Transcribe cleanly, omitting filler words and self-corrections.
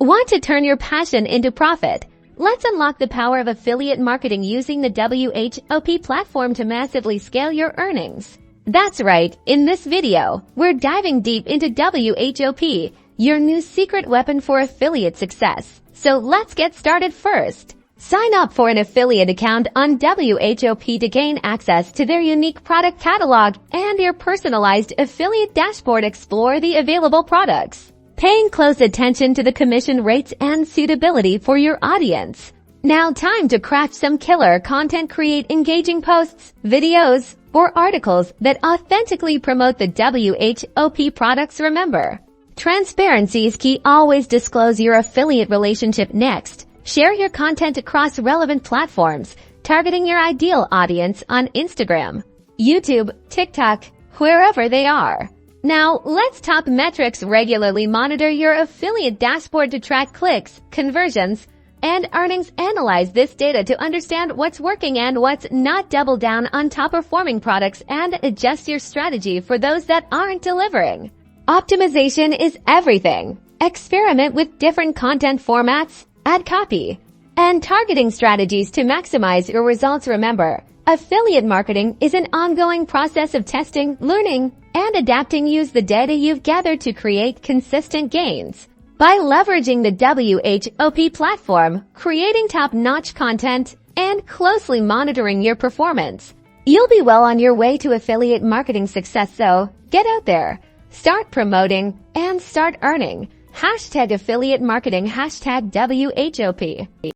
Want to turn your passion into profit? Let's unlock the power of affiliate marketing using the WHOP platform to massively scale your earnings. That's right, in this video, we're diving deep into WHOP, your new secret weapon for affiliate success. So let's get started first. Sign up for an affiliate account on WHOP to gain access to their unique product catalog and your personalized affiliate dashboard. Explore the available products, paying close attention to the commission rates and suitability for your audience. Now time to craft some killer content. Create engaging posts, videos, or articles that authentically promote the WHOP products. Remember, transparency is key. Always disclose your affiliate relationship. Next, share your content across relevant platforms, targeting your ideal audience on Instagram, YouTube, TikTok, wherever they are. Now, let's talk metrics. Regularly monitor your affiliate dashboard to track clicks, conversions, and earnings. Analyze this data to understand what's working and what's not. Double down on top-performing products and adjust your strategy for those that aren't delivering. Optimization is everything. Experiment with different content formats, ad copy, and targeting strategies to maximize your results. Remember, affiliate marketing is an ongoing process of testing, learning, and adapting. Use the data you've gathered to create consistent gains. By leveraging the WHOP platform, creating top-notch content, and closely monitoring your performance, you'll be well on your way to affiliate marketing success. So, get out there, start promoting, and start earning. #affiliate marketing, #WHOP.